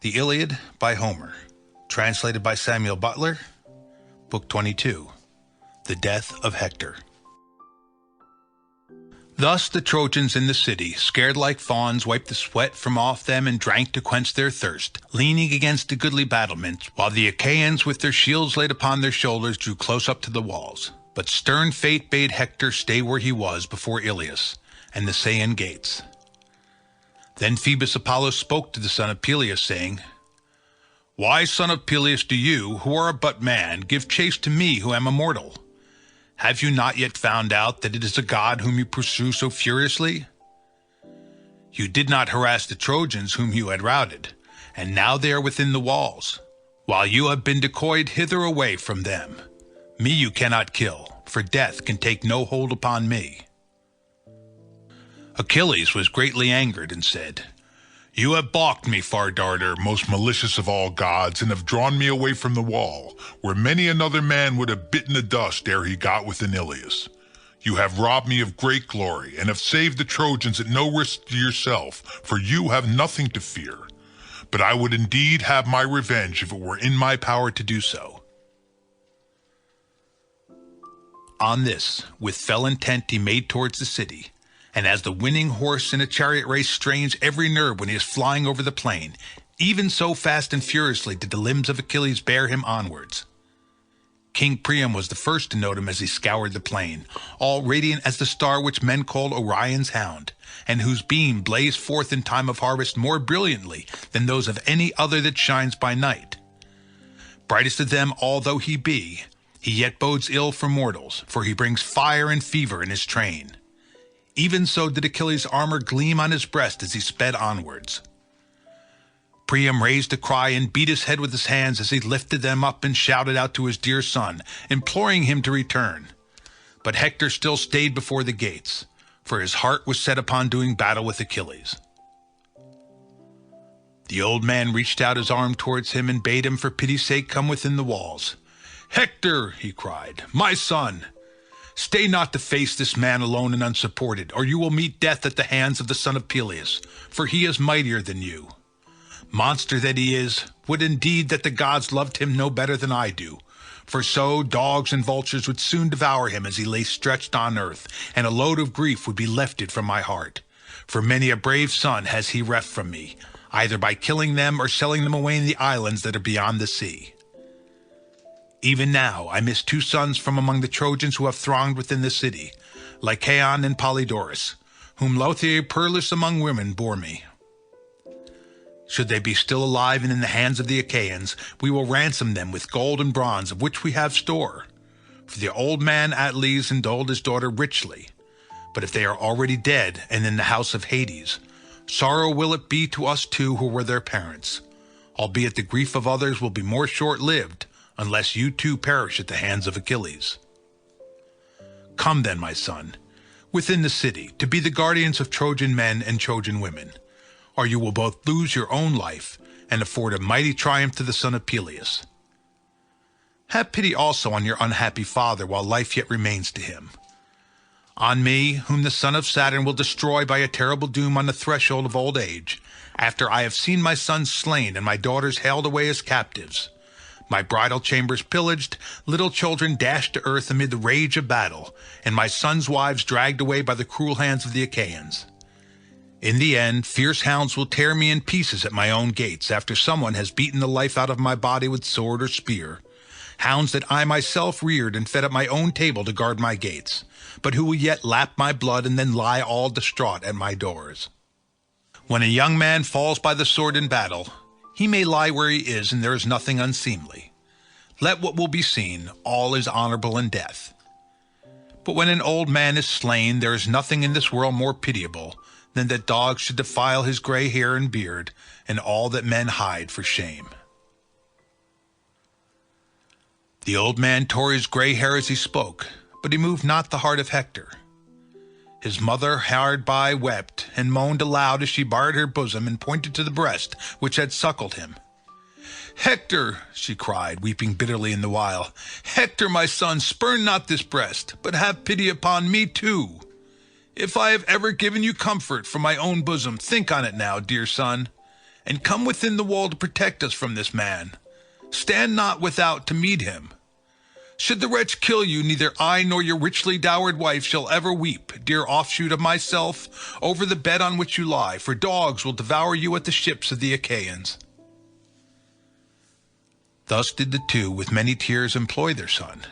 The Iliad by Homer, translated by Samuel Butler, Book 22, The Death of Hector. Thus the Trojans in the city, scared like fawns, wiped the sweat from off them and drank to quench their thirst, leaning against the goodly battlements, while the Achaeans with their shields laid upon their shoulders drew close up to the walls. But stern fate bade Hector stay where he was before Ilius and the Scaean gates. Then Phoebus Apollo spoke to the son of Peleus, saying, "Why, son of Peleus, do you, who are but man, give chase to me who am immortal? Have you not yet found out that it is a god whom you pursue so furiously? You did not harass the Trojans whom you had routed, and now they are within the walls, while you have been decoyed hither away from them. Me you cannot kill, for death can take no hold upon me." Achilles was greatly angered and said, "You have balked me, far darter, most malicious of all gods, and have drawn me away from the wall, where many another man would have bitten the dust ere he got within Ilius. You have robbed me of great glory, and have saved the Trojans at no risk to yourself, for you have nothing to fear. But I would indeed have my revenge if it were in my power to do so." On this, with fell intent he made towards the city, and as the winning horse in a chariot race strains every nerve when he is flying over the plain, even so fast and furiously did the limbs of Achilles bear him onwards. King Priam was the first to note him as he scoured the plain, all radiant as the star which men called Orion's hound, and whose beam blazed forth in time of harvest more brilliantly than those of any other that shines by night. Brightest of them all though he be, he yet bodes ill for mortals, for he brings fire and fever in his train. Even so did Achilles' armor gleam on his breast as he sped onwards. Priam raised a cry and beat his head with his hands as he lifted them up and shouted out to his dear son, imploring him to return. But Hector still stayed before the gates, for his heart was set upon doing battle with Achilles. The old man reached out his arm towards him and bade him for pity's sake come within the walls. "Hector," he cried, "my son, stay not to face this man alone and unsupported, or you will meet death at the hands of the son of Peleus, for he is mightier than you. Monster that he is, would indeed that the gods loved him no better than I do, for so dogs and vultures would soon devour him as he lay stretched on earth, and a load of grief would be lifted from my heart, for many a brave son has he reft from me, either by killing them or selling them away in the islands that are beyond the sea. Even now I miss two sons from among the Trojans who have thronged within the city, Lycaon and Polydorus, whom Lothier peerless among women bore me. Should they be still alive and in the hands of the Achaeans, we will ransom them with gold and bronze, of which we have store. For the old man Atles indulged his daughter richly. But if they are already dead and in the house of Hades, sorrow will it be to us two who were their parents, albeit the grief of others will be more short-lived, unless you too perish at the hands of Achilles. Come then, my son, within the city, to be the guardians of Trojan men and Trojan women, or you will both lose your own life and afford a mighty triumph to the son of Peleus. Have pity also on your unhappy father while life yet remains to him. On me, whom the son of Saturn will destroy by a terrible doom on the threshold of old age, after I have seen my sons slain and my daughters haled away as captives, my bridal chambers pillaged, little children dashed to earth amid the rage of battle, and my sons' wives dragged away by the cruel hands of the Achaeans. In the end, fierce hounds will tear me in pieces at my own gates after someone has beaten the life out of my body with sword or spear, hounds that I myself reared and fed at my own table to guard my gates, but who will yet lap my blood and then lie all distraught at my doors. When a young man falls by the sword in battle, he may lie where he is, and there is nothing unseemly. Let what will be seen, all is honorable in death. But when an old man is slain, there is nothing in this world more pitiable than that dogs should defile his gray hair and beard, and all that men hide for shame. The old man tore his gray hair as he spoke, but he moved not the heart of Hector. His mother hard by wept, and moaned aloud as she bared her bosom and pointed to the breast which had suckled him. "Hector," she cried, weeping bitterly in the while, "Hector, my son, spurn not this breast, but have pity upon me too. If I have ever given you comfort from my own bosom, think on it now, dear son, and come within the wall to protect us from this man. Stand not without to meet him. Should the wretch kill you, neither I nor your richly dowered wife shall ever weep, dear offshoot of myself, over the bed on which you lie, for dogs will devour you at the ships of the Achaeans." Thus did the two with many tears employ their son.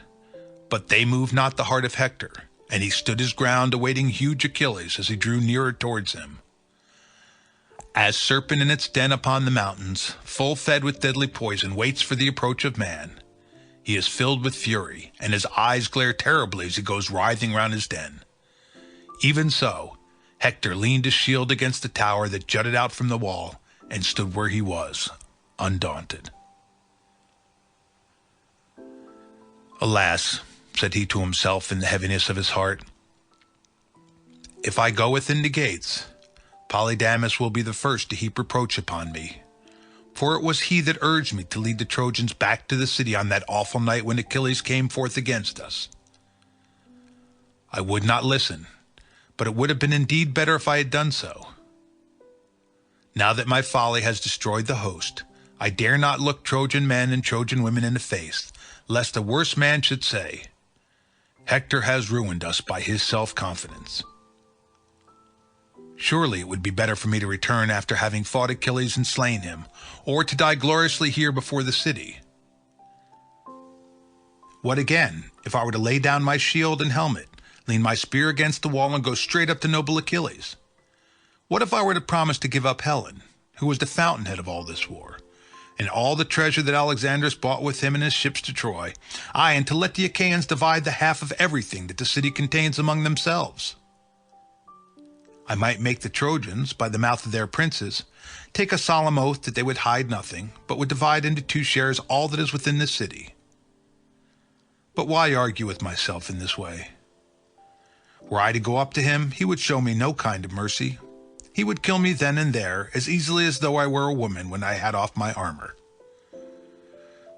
But they moved not the heart of Hector, and he stood his ground awaiting huge Achilles as he drew nearer towards him. As serpent in its den upon the mountains, full fed with deadly poison, waits for the approach of man, he is filled with fury, and his eyes glare terribly as he goes writhing round his den. Even so, Hector leaned his shield against the tower that jutted out from the wall, and stood where he was, undaunted. "Alas," said he to himself in the heaviness of his heart, "if I go within the gates, Polydamas will be the first to heap reproach upon me. For it was he that urged me to lead the Trojans back to the city on that awful night when Achilles came forth against us. I would not listen, but it would have been indeed better if I had done so. Now that my folly has destroyed the host, I dare not look Trojan men and Trojan women in the face, lest a worse man should say, 'Hector has ruined us by his self-confidence.' Surely it would be better for me to return after having fought Achilles and slain him, or to die gloriously here before the city. What again, if I were to lay down my shield and helmet, lean my spear against the wall, and go straight up to noble Achilles? What if I were to promise to give up Helen, who was the fountainhead of all this war, and all the treasure that Alexandrus brought with him in his ships to Troy, aye, and to let the Achaeans divide the half of everything that the city contains among themselves? I might make the Trojans, by the mouth of their princes, take a solemn oath that they would hide nothing, but would divide into 2 shares all that is within the city. But why argue with myself in this way? Were I to go up to him, he would show me no kind of mercy. He would kill me then and there, as easily as though I were a woman when I had off my armor.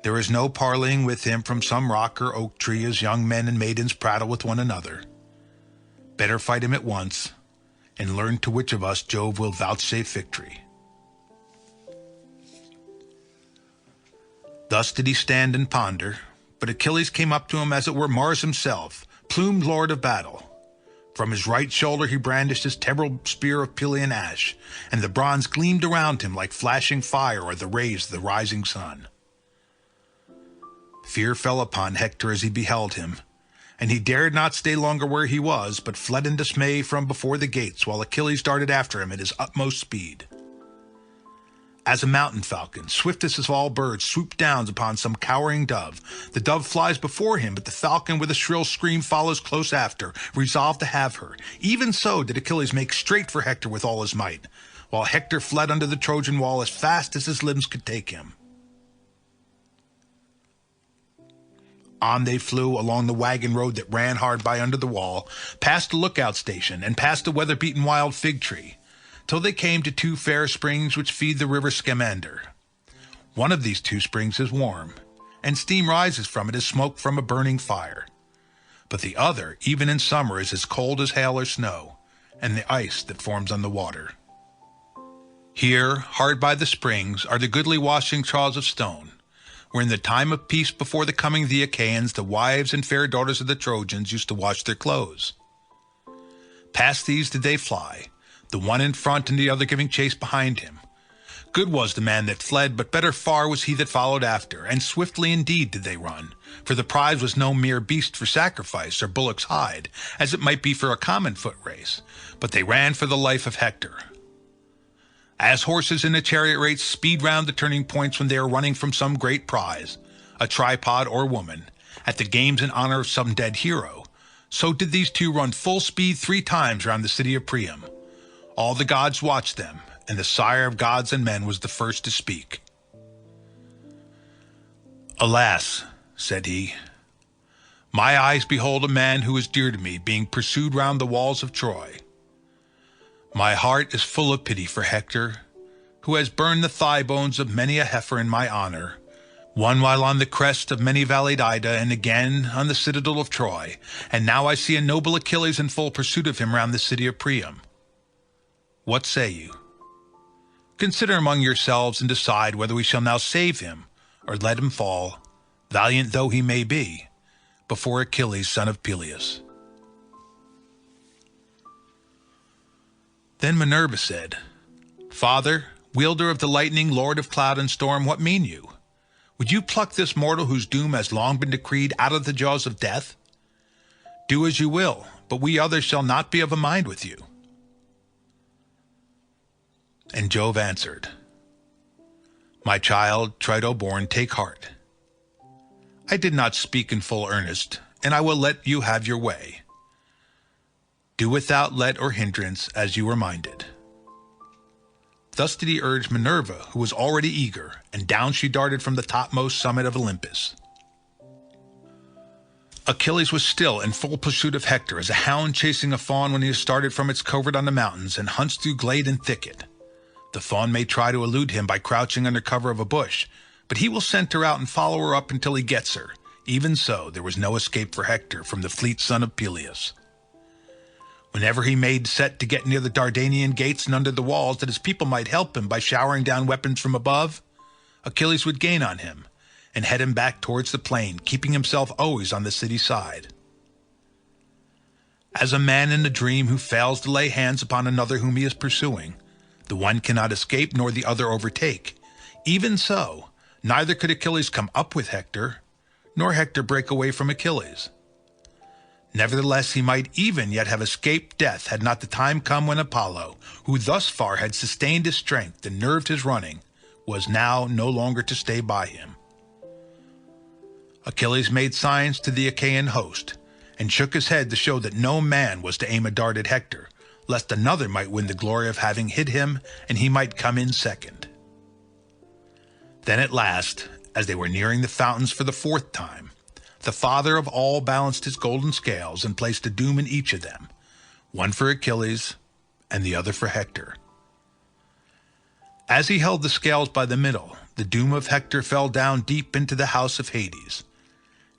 There is no parleying with him from some rock or oak tree as young men and maidens prattle with one another. Better fight him at once, and learn to which of us Jove will vouchsafe victory." Thus did he stand and ponder, but Achilles came up to him as it were Mars himself, plumed lord of battle. From his right shoulder he brandished his terrible spear of Pylian ash, and the bronze gleamed around him like flashing fire or the rays of the rising sun. Fear fell upon Hector as he beheld him, and he dared not stay longer where he was, but fled in dismay from before the gates, while Achilles darted after him at his utmost speed. As a mountain falcon, swiftest of all birds, swoops down upon some cowering dove, the dove flies before him, but the falcon with a shrill scream follows close after, resolved to have her. Even so did Achilles make straight for Hector with all his might, while Hector fled under the Trojan wall as fast as his limbs could take him. On they flew along the wagon road that ran hard by under the wall, past the lookout station, and past the weather-beaten wild fig tree, till they came to 2 fair springs which feed the river Scamander. One of these 2 springs is warm, and steam rises from it as smoke from a burning fire. But the other, even in summer, is as cold as hail or snow, and the ice that forms on the water. Here, hard by the springs, are the goodly washing troughs of stone, where in the time of peace before the coming of the Achaeans, the wives and fair daughters of the Trojans used to wash their clothes. Past these did they fly, the one in front and the other giving chase behind him. Good was the man that fled, but better far was he that followed after, and swiftly indeed did they run, for the prize was no mere beast for sacrifice or bullock's hide, as it might be for a common foot race, but they ran for the life of Hector. As horses in a chariot race speed round the turning points when they are running from some great prize, a tripod or woman, at the games in honor of some dead hero, so did these 2 run full speed 3 times round the city of Priam. All the gods watched them, and the sire of gods and men was the first to speak. "Alas," said he, "my eyes behold a man who is dear to me being pursued round the walls of Troy. My heart is full of pity for Hector, who has burned the thigh bones of many a heifer in my honor, one while on the crest of many valleyed Ida, and again on the citadel of Troy, and now I see a noble Achilles in full pursuit of him round the city of Priam. What say you? Consider among yourselves and decide whether we shall now save him, or let him fall, valiant though he may be, before Achilles son of Peleus." Then Minerva said, "Father, wielder of the lightning, lord of cloud and storm, what mean you? Would you pluck this mortal whose doom has long been decreed out of the jaws of death? Do as you will, but we others shall not be of a mind with you." And Jove answered, "My child, Trito-born, take heart. I did not speak in full earnest, and I will let you have your way. Do without let or hindrance as you were minded." Thus did he urge Minerva, who was already eager, and down she darted from the topmost summit of Olympus. Achilles was still in full pursuit of Hector, as a hound chasing a fawn when he has started from its covert on the mountains and hunts through glade and thicket. The fawn may try to elude him by crouching under cover of a bush, but he will scent her out and follow her up until he gets her. Even so, there was no escape for Hector from the fleet son of Peleus. Whenever he made set to get near the Dardanian gates and under the walls, that his people might help him by showering down weapons from above, Achilles would gain on him and head him back towards the plain, keeping himself always on the city side. As a man in a dream who fails to lay hands upon another whom he is pursuing, the one cannot escape nor the other overtake, even so, neither could Achilles come up with Hector, nor Hector break away from Achilles. Nevertheless, he might even yet have escaped death had not the time come when Apollo, who thus far had sustained his strength and nerved his running, was now no longer to stay by him. Achilles made signs to the Achaean host, and shook his head to show that no man was to aim a dart at Hector, lest another might win the glory of having hit him, and he might come in second. Then at last, as they were nearing the fountains for the fourth time, the father of all balanced his golden scales and placed a doom in each of them, one for Achilles and the other for Hector. As he held the scales by the middle, the doom of Hector fell down deep into the house of Hades,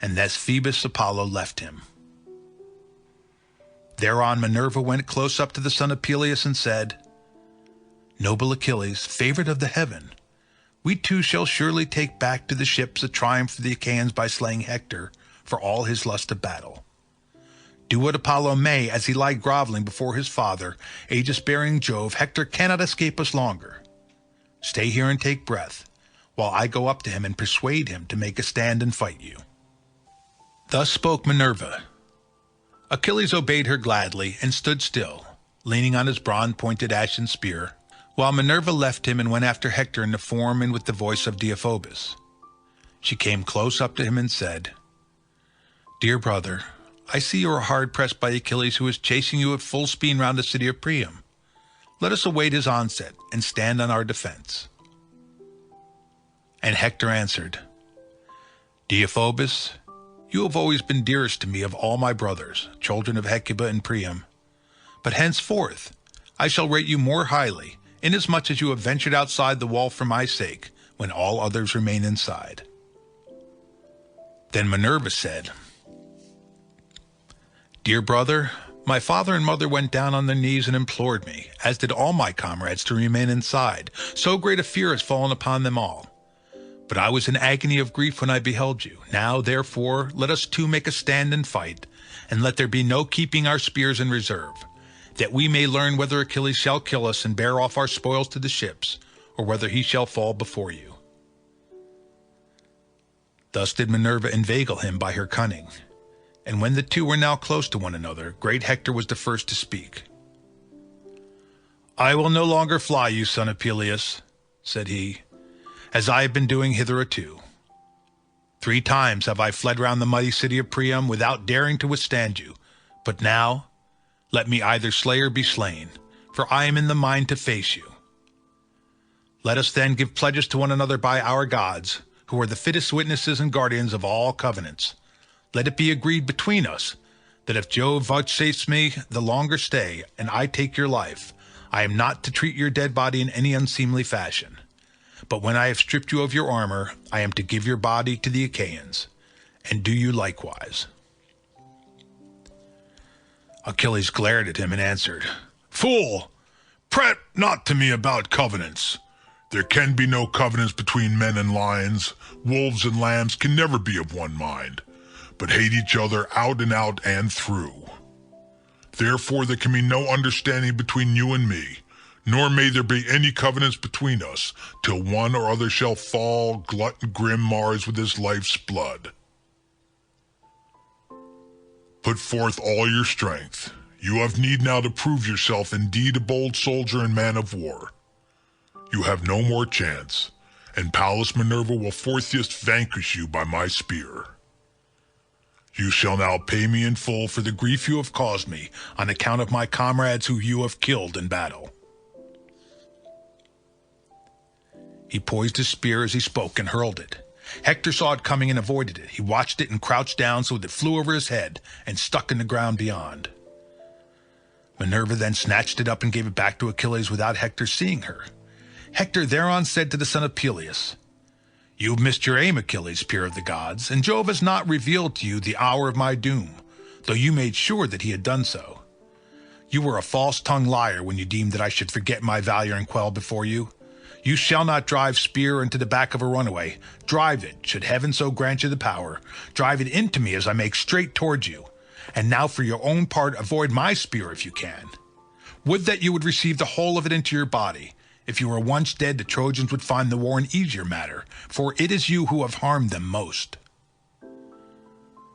and thus Phoebus Apollo left him. Thereon Minerva went close up to the son of Peleus and said, "Noble Achilles, favourite of the heaven, we too shall surely take back to the ships a triumph for the Achaeans by slaying Hector for all his lust of battle. Do what Apollo may, as he lie grovelling before his father, aegis-bearing Jove, Hector cannot escape us longer. Stay here and take breath, while I go up to him and persuade him to make a stand and fight you." Thus spoke Minerva. Achilles obeyed her gladly and stood still, leaning on his bronze-pointed ashen spear, while Minerva left him and went after Hector in the form and with the voice of Deiphobus. She came close up to him and said, "Dear brother, I see you are hard pressed by Achilles, who is chasing you at full speed round the city of Priam. Let us await his onset and stand on our defence." And Hector answered, "Deiphobus, you have always been dearest to me of all my brothers, children of Hecuba and Priam. But henceforth I shall rate you more highly, inasmuch as you have ventured outside the wall for my sake, when all others remain inside." Then Minerva said, "Dear brother, my father and mother went down on their knees and implored me, as did all my comrades, to remain inside. So great a fear has fallen upon them all. But I was in agony of grief when I beheld you. Now, therefore, let us two make a stand and fight, and let there be no keeping our spears in reserve, that we may learn whether Achilles shall kill us and bear off our spoils to the ships, or whether he shall fall before you." Thus did Minerva inveigle him by her cunning, and when the two were now close to one another, great Hector was the first to speak. "I will no longer fly you, son of Peleus," said he, "as I have been doing hitherto. 3 times have I fled round the mighty city of Priam without daring to withstand you, but now let me either slay or be slain, for I am in the mind to face you. Let us then give pledges to one another by our gods, who are the fittest witnesses and guardians of all covenants. Let it be agreed between us that if Jove vouchsafes me the longer stay, and I take your life, I am not to treat your dead body in any unseemly fashion. But when I have stripped you of your armor, I am to give your body to the Achaeans, and do you likewise." Achilles glared at him and answered, "Fool, prate not to me about covenants. There can be no covenants between men and lions. Wolves and lambs can never be of one mind, but hate each other out and out and through. Therefore there can be no understanding between you and me, nor may there be any covenants between us, till one or other shall fall, glutton grim Mars with his life's blood. Put forth all your strength. You have need now to prove yourself indeed a bold soldier and man of war. You have no more chance, and Pallas Minerva will forthwith vanquish you by my spear. You shall now pay me in full for the grief you have caused me on account of my comrades who you have killed in battle. He poised his spear as he spoke and hurled it. Hector saw it coming and avoided it. He watched it and crouched down so that it flew over his head and stuck in the ground beyond. Minerva then snatched it up and gave it back to Achilles without Hector seeing her. Hector thereon said to the son of Peleus, "You have missed your aim, Achilles, peer of the gods, and Jove has not revealed to you the hour of my doom, though you made sure that he had done so. You were a false-tongued liar when you deemed that I should forget my valor and quail before you. You shall not drive spear into the back of a runaway. Drive it, should heaven so grant you the power. Drive it into me as I make straight towards you. And now for your own part avoid my spear if you can. Would that you would receive the whole of it into your body. If you were once dead, the Trojans would find the war an easier matter, for it is you who have harmed them most."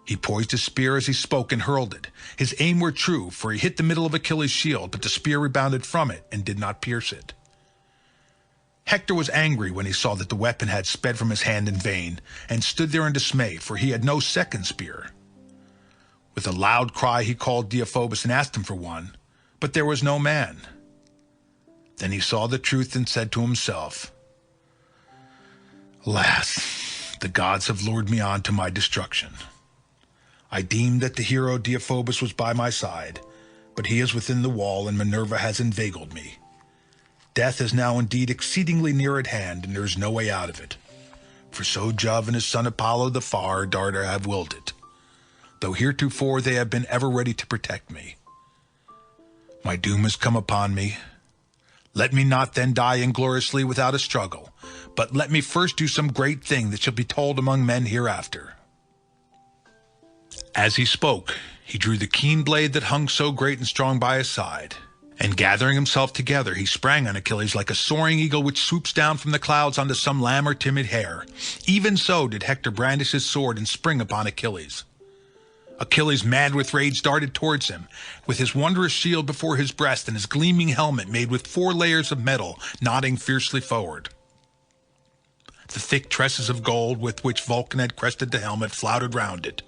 He poised his spear as he spoke and hurled it. His aim were true, for he hit the middle of Achilles' shield, but the spear rebounded from it and did not pierce it. Hector was angry when he saw that the weapon had sped from his hand in vain, and stood there in dismay, for he had no second spear. With a loud cry he called Deiphobus and asked him for one, but there was no man. Then he saw the truth and said to himself, "Alas, the gods have lured me on to my destruction. I deemed that the hero Deiphobus was by my side, but he is within the wall and Minerva has inveigled me. Death is now indeed exceedingly near at hand, and there is no way out of it. For so Jove and his son Apollo the far darter have willed it, though heretofore they have been ever ready to protect me. My doom has come upon me. Let me not then die ingloriously without a struggle, but let me first do some great thing that shall be told among men hereafter." As he spoke, he drew the keen blade that hung so great and strong by his side, and gathering himself together, he sprang on Achilles like a soaring eagle which swoops down from the clouds onto some lamb or timid hare. Even so did Hector brandish his sword and spring upon Achilles. Achilles, mad with rage, darted towards him, with his wondrous shield before his breast and his gleaming helmet made with 4 layers of metal nodding fiercely forward. The thick tresses of gold with which Vulcan had crested the helmet floundered round it,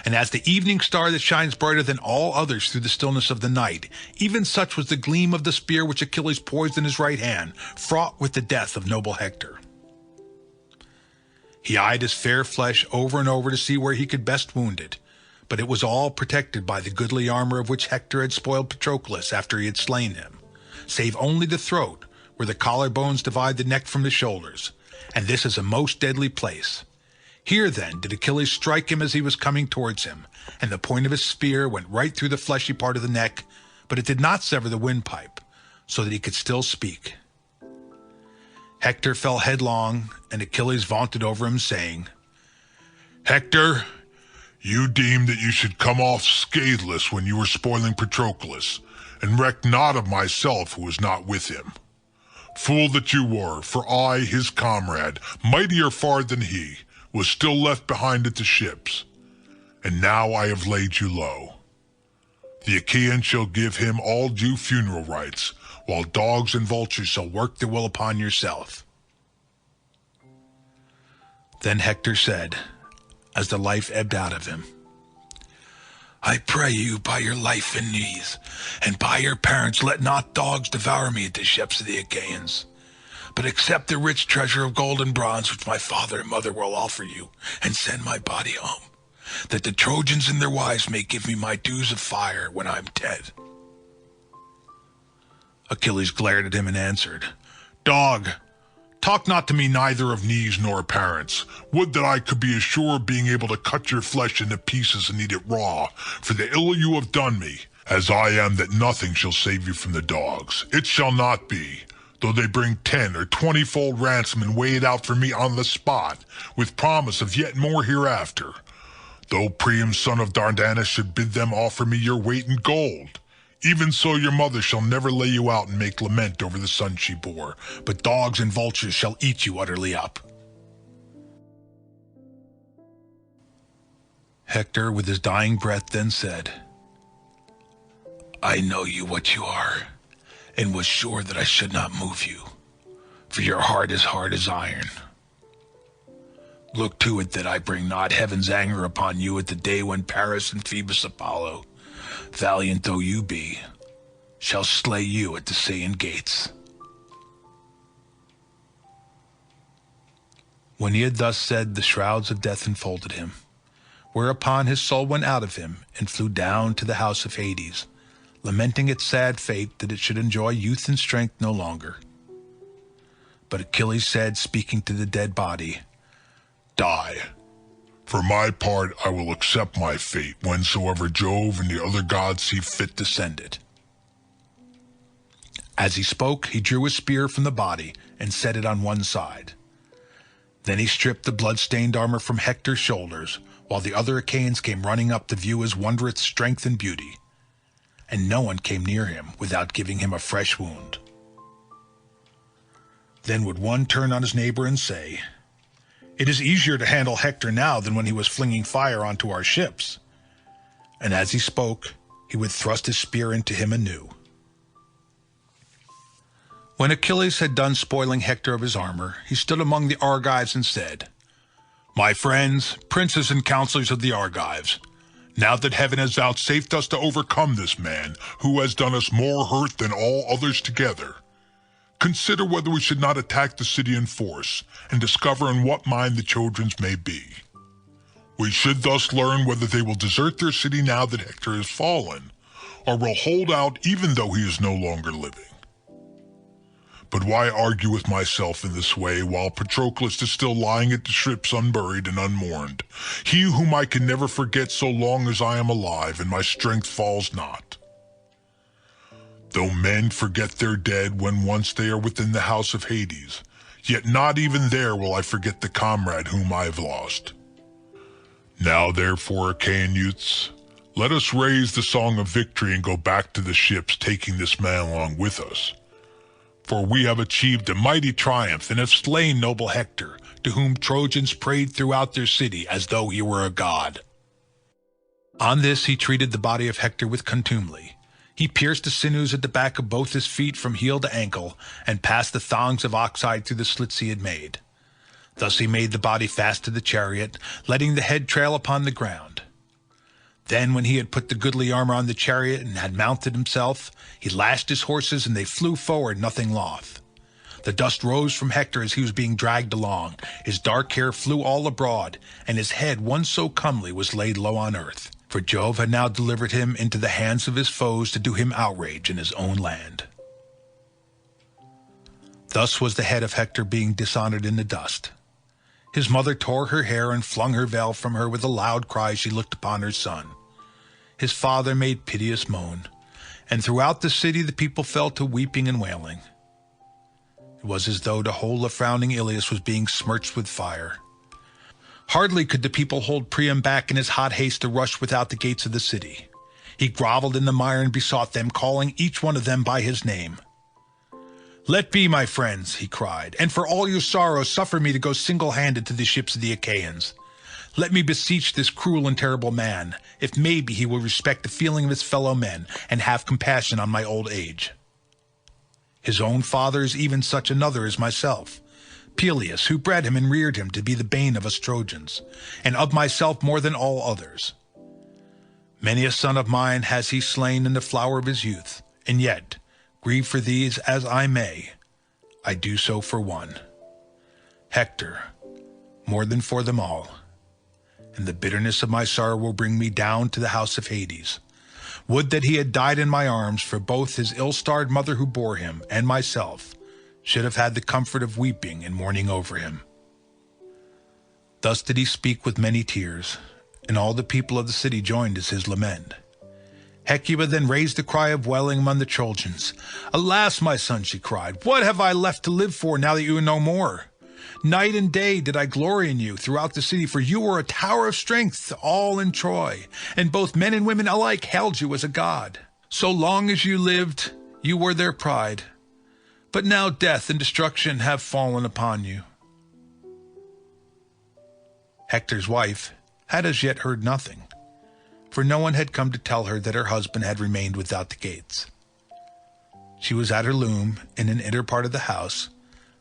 and as the evening star that shines brighter than all others through the stillness of the night, even such was the gleam of the spear which Achilles poised in his right hand, fraught with the death of noble Hector. He eyed his fair flesh over and over to see where he could best wound it, but it was all protected by the goodly armor of which Hector had spoiled Patroclus after he had slain him, save only the throat, where the collarbones divide the neck from the shoulders, and this is a most deadly place. Here then did Achilles strike him as he was coming towards him, and the point of his spear went right through the fleshy part of the neck, but it did not sever the windpipe, so that he could still speak. Hector fell headlong, and Achilles vaunted over him, saying, "Hector, you deemed that you should come off scatheless when you were spoiling Patroclus, and recked not of myself who was not with him. Fool that you were, for I, his comrade, mightier far than he, was still left behind at the ships, and now I have laid you low. The Achaeans shall give him all due funeral rites, while dogs and vultures shall work their will upon yourself." Then Hector said, as the life ebbed out of him, "I pray you by your life and knees, and by your parents, let not dogs devour me at the ships of the Achaeans, but accept the rich treasure of gold and bronze which my father and mother will offer you, and send my body home, that the Trojans and their wives may give me my dues of fire when I am dead." Achilles glared at him and answered, "Dog, talk not to me neither of knees nor parents. Would that I could be as sure of being able to cut your flesh into pieces and eat it raw, for the ill you have done me, as I am that nothing shall save you from the dogs. It shall not be. though they bring 10 or 20-fold ransom and weigh it out for me on the spot, with promise of yet more hereafter. Though Priam son of Dardanus should bid them offer me your weight in gold, even so your mother shall never lay you out and make lament over the son she bore, but dogs and vultures shall eat you utterly up. Hector, with his dying breath, then said, I know you what you are, and was sure that I should not move you, for your heart is hard as iron. Look to it that I bring not heaven's anger upon you at the day when Paris and Phoebus Apollo, valiant though you be, shall slay you at the Scaean gates. When he had thus said, the shrouds of death enfolded him, whereupon his soul went out of him and flew down to the house of Hades, lamenting its sad fate that it should enjoy youth and strength no longer. But Achilles said, speaking to the dead body, Die. For my part, I will accept my fate whensoever Jove and the other gods see fit to send it. As he spoke, he drew his spear from the body and set it on one side. Then he stripped the blood-stained armor from Hector's shoulders, while the other Achaeans came running up to view his wondrous strength and beauty. And no one came near him without giving him a fresh wound. Then would one turn on his neighbor and say, It is easier to handle Hector now than when he was flinging fire onto our ships. And as he spoke, he would thrust his spear into him anew. When Achilles had done spoiling Hector of his armor, he stood among the Argives and said, My friends, princes and counselors of the Argives, now that heaven has vouchsafed us to overcome this man, who has done us more hurt than all others together, consider whether we should not attack the city in force, and discover in what mind the Trojans may be. We should thus learn whether they will desert their city now that Hector has fallen, or will hold out even though he is no longer living. But why argue with myself in this way while Patroclus is still lying at the ships unburied and unmourned, he whom I can never forget so long as I am alive and my strength falls not? Though men forget their dead when once they are within the house of Hades, yet not even there will I forget the comrade whom I have lost. Now therefore, Achaean youths, let us raise the song of victory and go back to the ships, taking this man along with us. For we have achieved a mighty triumph and have slain noble Hector, to whom Trojans prayed throughout their city as though he were a god. On this he treated the body of Hector with contumely. He pierced the sinews at the back of both his feet from heel to ankle, and passed the thongs of oxhide through the slits he had made. Thus he made the body fast to the chariot, letting the head trail upon the ground. Then when he had put the goodly armor on the chariot and had mounted himself, he lashed his horses and they flew forward nothing loth. The dust rose from Hector as he was being dragged along, his dark hair flew all abroad, and his head, once so comely, was laid low on earth, for Jove had now delivered him into the hands of his foes to do him outrage in his own land. Thus was the head of Hector being dishonored in the dust. His mother tore her hair and flung her veil from her with a loud cry as she looked upon her son. His father made piteous moan, and throughout the city the people fell to weeping and wailing. It was as though the whole of frowning Ilias was being smirched with fire. Hardly could the people hold Priam back in his hot haste to rush without the gates of the city. He groveled in the mire and besought them, calling each one of them by his name. "Let be, my friends," he cried, "and for all your sorrow suffer me to go single-handed to the ships of the Achaeans. Let me beseech this cruel and terrible man, if maybe he will respect the feeling of his fellow men and have compassion on my old age. His own father is even such another as myself, Peleus, who bred him and reared him to be the bane of us Trojans, and of myself more than all others. Many a son of mine has he slain in the flower of his youth, and yet, grieve for these as I may, I do so for one, Hector, more than for them all. And the bitterness of my sorrow will bring me down to the house of Hades. Would that he had died in my arms, for both his ill-starred mother who bore him and myself should have had the comfort of weeping and mourning over him." Thus did he speak with many tears, and all the people of the city joined in his lament. Hecuba then raised the cry of wailing among the Trojans. "Alas, my son," she cried, "what have I left to live for now that you are no more? Night and day did I glory in you throughout the city, for you were a tower of strength to all in Troy, and both men and women alike hailed you as a god. So long as you lived, you were their pride. But now death and destruction have fallen upon you." Hector's wife had as yet heard nothing, for no one had come to tell her that her husband had remained without the gates. She was at her loom in an inner part of the house,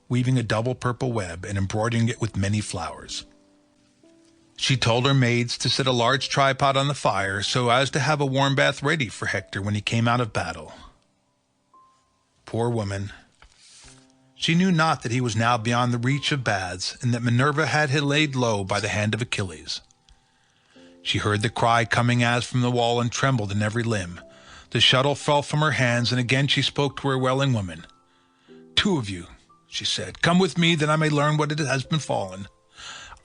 weaving a double purple web and embroidering it with many flowers. She told her maids to set a large tripod on the fire so as to have a warm bath ready for Hector when he came out of battle. Poor woman! She knew not that he was now beyond the reach of baths, and that Minerva had him laid low by the hand of Achilles. She heard the cry coming as from the wall and trembled in every limb. The shuttle fell from her hands, and again she spoke to her wailing woman. "Two of you," she said, "come with me that I may learn what it has befallen.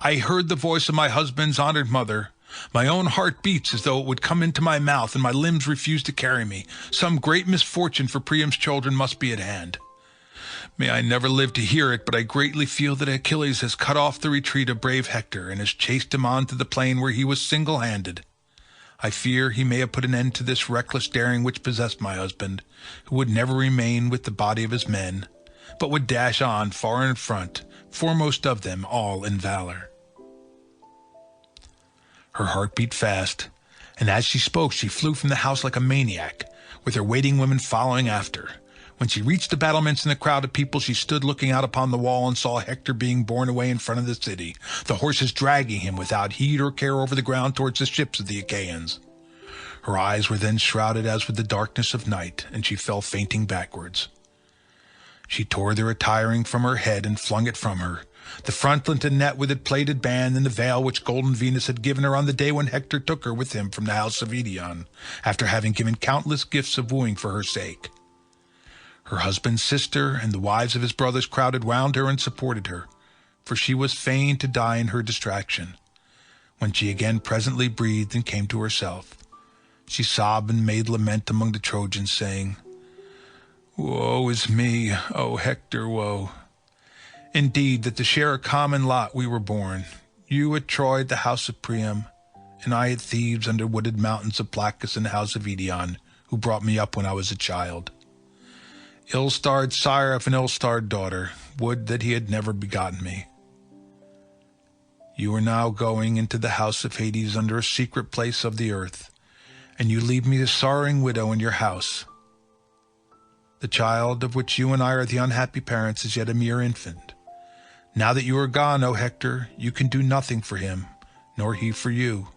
I heard the voice of my husband's honored mother. My own heart beats as though it would come into my mouth, and my limbs refuse to carry me. Some great misfortune for Priam's children must be at hand. May I never live to hear it, but I greatly feel that Achilles has cut off the retreat of brave Hector and has chased him on to the plain where he was single-handed. I fear he may have put an end to this reckless daring which possessed my husband, who would never remain with the body of his men, but would dash on far in front, foremost of them all in valor." Her heart beat fast, and as she spoke she flew from the house like a maniac, with her waiting women following after. When she reached the battlements and the crowd of people, she stood looking out upon the wall and saw Hector being borne away in front of the city, the horses dragging him without heed or care over the ground towards the ships of the Achaeans. Her eyes were then shrouded as with the darkness of night, and she fell fainting backwards. She tore the attiring from her head and flung it from her, the frontlet and net with its plaited band, and the veil which golden Venus had given her on the day when Hector took her with him from the house of Iliad, after having given countless gifts of wooing for her sake. Her husband's sister and the wives of his brothers crowded round her and supported her, for she was fain to die in her distraction. When she again presently breathed and came to herself, she sobbed and made lament among the Trojans, saying, "Woe is me, O Hector, woe! Indeed, that to share a common lot we were born, you at Troy, the house of Priam, and I at Thebes under wooded mountains of Placus in the house of Iliad, who brought me up when I was a child. Ill-starred sire of an ill-starred daughter, would that he had never begotten me. You are now going into the house of Hades under a secret place of the earth, and you leave me a sorrowing widow in your house. The child of which you and I are the unhappy parents is yet a mere infant. Now that you are gone, O Hector, you can do nothing for him, nor he for you.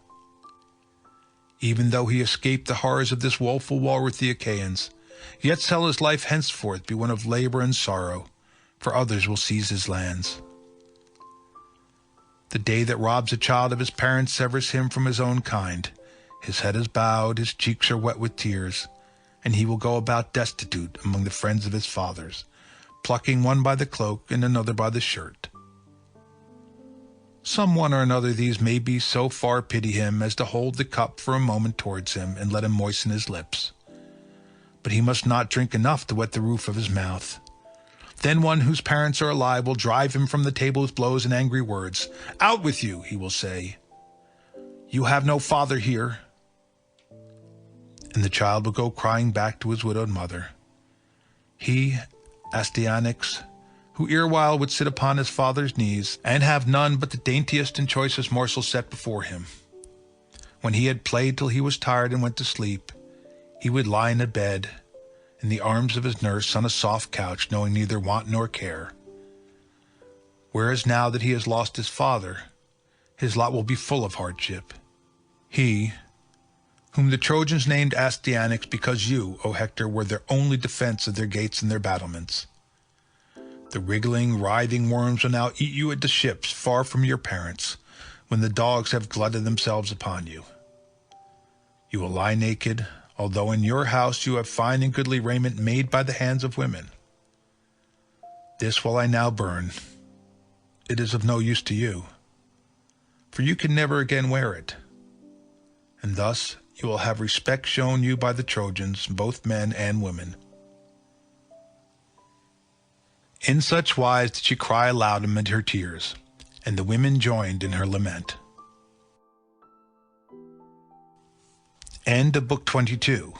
Even though he escaped the horrors of this woeful war with the Achaeans, yet shall his life henceforth be one of labor and sorrow, for others will seize his lands. The day that robs a child of his parents severs him from his own kind. His head is bowed, his cheeks are wet with tears, and he will go about destitute among the friends of his fathers, plucking one by the cloak and another by the shirt. Some one or another of these may be so far pity him as to hold the cup for a moment towards him and let him moisten his lips. But he must not drink enough to wet the roof of his mouth. Then one whose parents are alive will drive him from the table with blows and angry words. "Out with you," he will say. "You have no father here." And the child will go crying back to his widowed mother. He, Astyanax, who erewhile would sit upon his father's knees, and have none but the daintiest and choicest morsels set before him. When he had played till he was tired and went to sleep, he would lie in a bed, in the arms of his nurse on a soft couch, knowing neither want nor care. Whereas now that he has lost his father, his lot will be full of hardship. He, whom the Trojans named Astyanax because you, O Hector, were their only defense of their gates and their battlements. The wriggling, writhing worms will now eat you at the ships, far from your parents, when the dogs have glutted themselves upon you. You will lie naked, although in your house you have fine and goodly raiment made by the hands of women. This will I now burn. It is of no use to you, for you can never again wear it. And thus You will have respect shown you by the Trojans, both men and women." In such wise did she cry aloud amid her tears, and the women joined in her lament. End of Book 22.